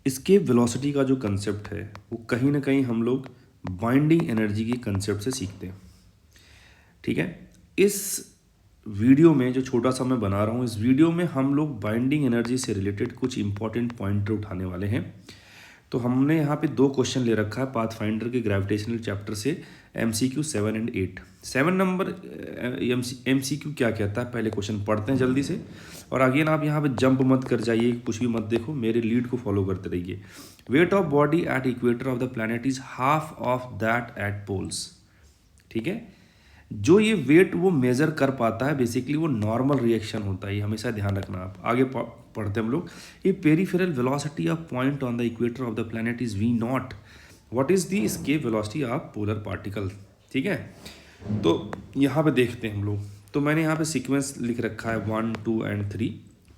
Escape velocity का जो concept है वो कहीं ना कहीं हम लोग बाइंडिंग एनर्जी की कंसेप्ट से सीखते हैं। ठीक है, इस वीडियो में जो छोटा सा मैं बना रहा हूँ, इस वीडियो में हम लोग बाइंडिंग एनर्जी से रिलेटेड कुछ इंपॉर्टेंट पॉइंटर उठाने वाले हैं। तो हमने यहाँ पे 2 क्वेश्चन ले रखा है पाथफाइंडर के ग्रेविटेशनल चैप्टर से, MCQ 7 और 8। 7 नंबर MCQ क्या कहता है, पहले क्वेश्चन पढ़ते हैं जल्दी से। और अगेन आप यहाँ पे जंप मत कर जाइए, कुछ भी मत देखो, मेरे लीड को फॉलो करते रहिए। Weight of body at equator of the planet is half of that at poles. ठीक है, जो ये वेट वो मेजर कर पाता है बेसिकली वो नॉर्मल रिएक्शन होता है, ये हमेशा ध्यान रखना। आप आगे पढ़ते हैं हम लोग। ये peripheral velocity of point on the equator of the planet is V not. What is the escape velocity of polar particle. ठीक है, तो यहाँ पे देखते हैं हम लोग। तो मैंने यहाँ पे सीक्वेंस लिख रखा है 1, 2 और 3।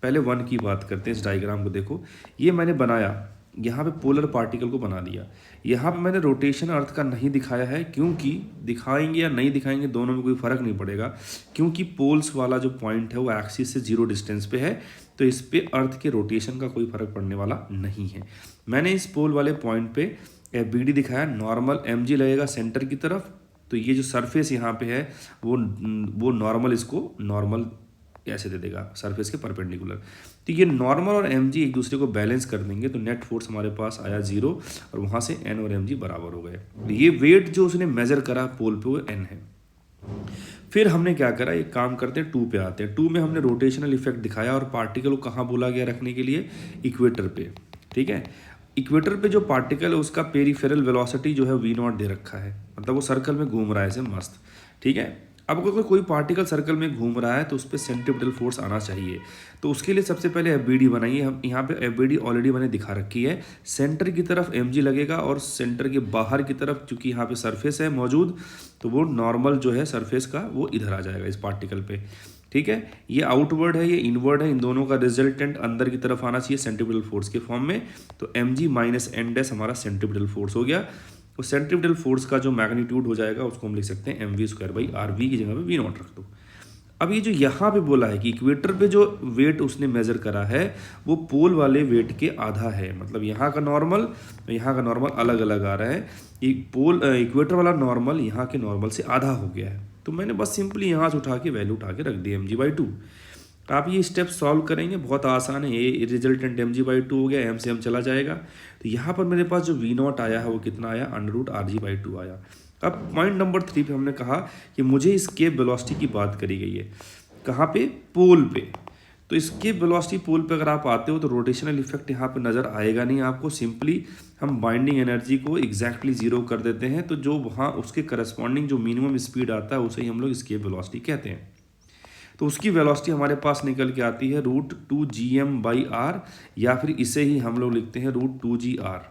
पहले 1 की बात करते हैं। इस डायग्राम को देखो, ये मैंने बनाया, यहाँ पे पोलर पार्टिकल को बना दिया। यहाँ पे मैंने रोटेशन अर्थ का नहीं दिखाया है, क्योंकि दिखाएंगे या नहीं दिखाएंगे दोनों में कोई फ़र्क नहीं पड़ेगा, क्योंकि पोल्स वाला जो पॉइंट है वो एक्सिस से 0 डिस्टेंस पे है, तो इस पे अर्थ के रोटेशन का कोई फ़र्क पड़ने वाला नहीं है। मैंने इस पोल वाले पॉइंट पे FBD दिखाया, नॉर्मल mg लगेगा सेंटर की तरफ। तो ये जो सरफेस यहाँ पे है वो नॉर्मल, इसको नॉर्मल ऐसे दे देगा सरफेस के परपेंडिकुलर। तो ये नॉर्मल और mg एक दूसरे को बैलेंस कर देंगे, तो नेट फोर्स हमारे पास आया 0 और वहाँ से n और mg बराबर हो गए। तो ये वेट जो उसने मेजर करा पोल पे वो n है। फिर हमने क्या करा, एक काम करते हैं 2 पे आते हैं। 2 में हमने रोटेशनल इफेक्ट दिखाया और पार्टिकल को कहाँ बोला गया रखने के लिए, इक्वेटर पे। ठीक है, इक्वेटर पे जो पार्टिकल है उसका पेरिफेरल वेलोसिटी जो है V नॉट दे रखा है, मतलब वो सर्कल में घूम रहा है ऐसे मस्त। ठीक है, अब अगर कोई पार्टिकल सर्कल में घूम रहा है तो उस पर सेंट्रीपिटल फोर्स आना चाहिए। तो उसके लिए सबसे पहले FBD बनाइए। हम यहाँ पे FBD ऑलरेडी मैंने दिखा रखी है। सेंटर की तरफ mg लगेगा और सेंटर के बाहर की तरफ चूंकि यहाँ पे सरफेस है मौजूद, तो वो नॉर्मल जो है सरफेस का वो इधर आ जाएगा इस पार्टिकल पे। ठीक है, ये आउटवर्ड है, ये इनवर्ड है, इन दोनों का रिजल्टेंट अंदर की तरफ आना चाहिए सेंट्रीपिटल फोर्स के फॉर्म में। तो mg माइनस n डैश हमारा सेंट्रीपिटल फोर्स हो गया। तो सेंट्रीपिटल फोर्स का जो मैग्नीट्यूड हो जाएगा उसको हम लिख सकते हैं mv²/rv की जगह पे V नॉट रख दो। अब ये जो यहाँ पे बोला है कि इक्वेटर पे जो वेट उसने मेजर करा है वो पोल वाले वेट के आधा है, मतलब यहाँ का नॉर्मल अलग अलग आ रहा है। इक्वेटर वाला नॉर्मल यहाँ के नॉर्मल से आधा हो गया है। तो मैंने बस सिंपली यहाँ से उठा के वैल्यू उठा के रख दी mg/2। आप ये स्टेप सॉल्व करेंगे, बहुत आसान है। ये रिजल्टेंट mg/2 हो गया, m से m चला जाएगा। तो यहाँ पर मेरे पास जो V नॉट आया है वो कितना आया, √rg/2 आया। अब पॉइंट नंबर 3 पे हमने कहा कि मुझे एस्केप वेलोसिटी की बात करी गई है, कहाँ पे, पोल पे। तो एस्केप वेलोसिटी पोल पे अगर आप आते हो तो रोटेशनल इफेक्ट यहाँ पे नज़र आएगा नहीं आपको। सिंपली हम बाइंडिंग एनर्जी को एग्जैक्टली 0 कर देते हैं, तो जो वहाँ उसके करस्पॉन्डिंग जो मिनिमम स्पीड आता है उसे ही हम लोग एस्केप वेलोसिटी कहते हैं। तो उसकी वेलोसिटी हमारे पास निकल के आती है √2gm/r, या फिर इसे ही हम लोग लिखते हैं √2gr।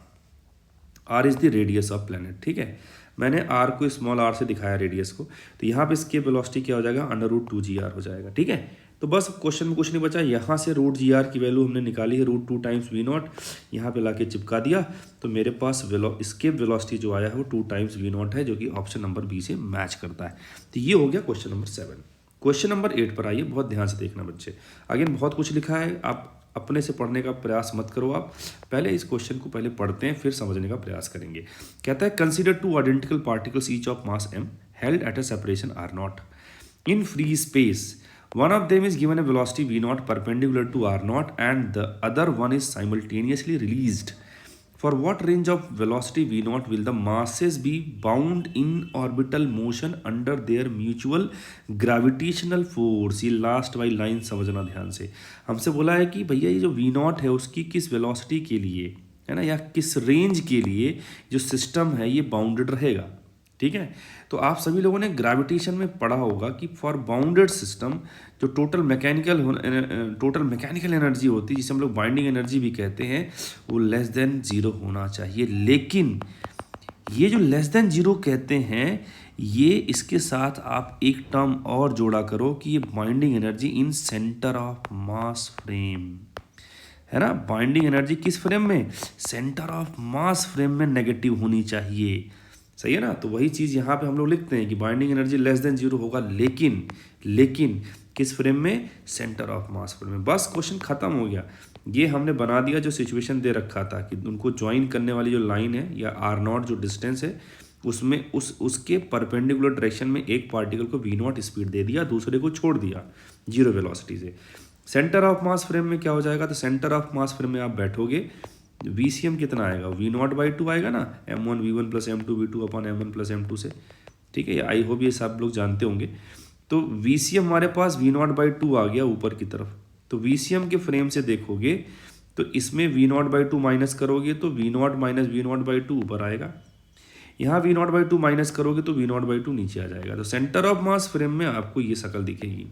r is the radius of planet. ठीक है, मैंने r को स्मॉल r से दिखाया रेडियस को, तो यहाँ पे इसकी वेलोसिटी क्या हो जाएगा, √2gr हो जाएगा। ठीक है, तो बस क्वेश्चन में कुछ नहीं बचा। यहाँ से √gr की वैल्यू हमने निकाली है √2 टाइम्स V नॉट, यहाँ पे लाके चिपका दिया, तो मेरे पास एस्केप वेलोसिटी जो आया है वो 2 टाइम्स V नॉट है, जो कि ऑप्शन नंबर B से मैच करता है। तो ये हो गया क्वेश्चन नंबर 7। क्वेश्चन नंबर 8 पर आइए, बहुत ध्यान से देखना बच्चे। अगेन बहुत कुछ लिखा है, आप अपने से पढ़ने का प्रयास मत करो। आप पहले इस क्वेश्चन को पहले पढ़ते हैं, फिर समझने का प्रयास करेंगे। कहता है consider 2 identical particles each of mass m held at a separation r0 in free space. One of them is given a velocity V naught perpendicular to r0 and the other one is simultaneously released. For what range of velocity V naught will the masses be bound in orbital motion under their mutual gravitational force? ये last वाली line समझना ध्यान से। हमसे बोला है कि भैया ये जो V naught है उसकी किस वेलोसिटी के लिए है ना, या किस रेंज के लिए जो सिस्टम है ये बाउंडेड रहेगा। ठीक है, तो आप सभी लोगों ने ग्रेविटेशन में पढ़ा होगा कि फॉर बाउंडेड सिस्टम जो टोटल मैकेनिकल एनर्जी होती है, जिसे हम लोग बाइंडिंग एनर्जी भी कहते हैं, वो लेस देन 0 होना चाहिए। लेकिन ये जो लेस देन 0 कहते हैं, ये इसके साथ आप एक टर्म और जोड़ा करो कि ये binding energy in centre of mass frame है ना। बाइंडिंग एनर्जी किस फ्रेम में, सेंटर ऑफ मास फ्रेम में नेगेटिव होनी चाहिए। सही है ना, तो वही चीज़ यहाँ पे हम लोग लिखते हैं कि बाइंडिंग एनर्जी लेस देन 0 होगा, लेकिन किस फ्रेम में, सेंटर ऑफ मास फ्रेम में। बस क्वेश्चन खत्म हो गया। ये हमने बना दिया जो सिचुएशन दे रखा था कि उनको ज्वाइन करने वाली जो लाइन है या आर नॉट जो डिस्टेंस है उसमें उसके परपेंडिकुलर डायरेक्शन में एक पार्टिकल को वी नॉट स्पीड दे दिया, दूसरे को छोड़ दिया जीरो वेलोसिटी से। सेंटर ऑफ मास फ्रेम में क्या हो जाएगा, तो सेंटर ऑफ मास फ्रेम में आप बैठोगे, VCM कितना आएगा, V0/2 आएगा ना, m1v1 plus m2v2 upon m1 plus m2 से। ठीक है, आई होप ये सब लोग जानते होंगे। तो VCM हमारे पास V0/2 आ गया ऊपर की तरफ। तो VCM के फ्रेम से देखोगे तो इसमें V0/2 माइनस करोगे तो V0 माइनस V0/2 ऊपर आएगा, यहाँ V0/2 माइनस करोगे तो V0/2 नीचे आ जाएगा। तो सेंटर ऑफ मास फ्रेम में आपको ये शक्ल दिखेगी।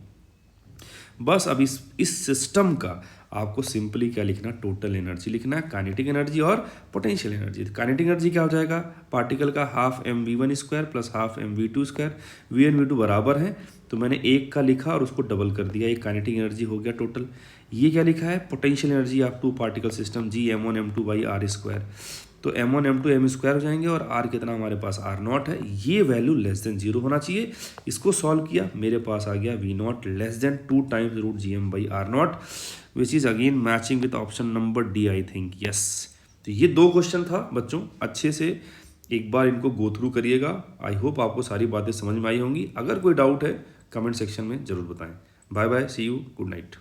बस अब इस सिस्टम का आपको सिंपली क्या लिखना, टोटल एनर्जी लिखना है, काइनेटिक एनर्जी और पोटेंशियल एनर्जी। काइनेटिक एनर्जी क्या हो जाएगा, पार्टिकल का half mv1 square plus half mv2 square, v1 v2 बराबर है तो मैंने एक का लिखा और उसको डबल कर दिया, एक काइनेटिक एनर्जी हो गया टोटल। ये क्या लिखा है, potential energy of two particle system g m1 m2 by R square. तो m1 m2 m स्क्वायर हो जाएंगे और r कितना हमारे पास r0 है, ये वैल्यू लेस देन 0 होना चाहिए। इसको सॉल्व किया, मेरे पास आ गया v0 less than 2 times root gm by r0, which is again matching with option number D I think, yes. तो ये 2 क्वेश्चन था बच्चों, अच्छे से एक बार इनको गो थ्रू करिएगा। आई होप आपको सारी बातें समझ में आई होंगी। अगर कोई डाउट है कमेंट सेक्शन में ज़रूर बताएं। Bye bye, see you, good night.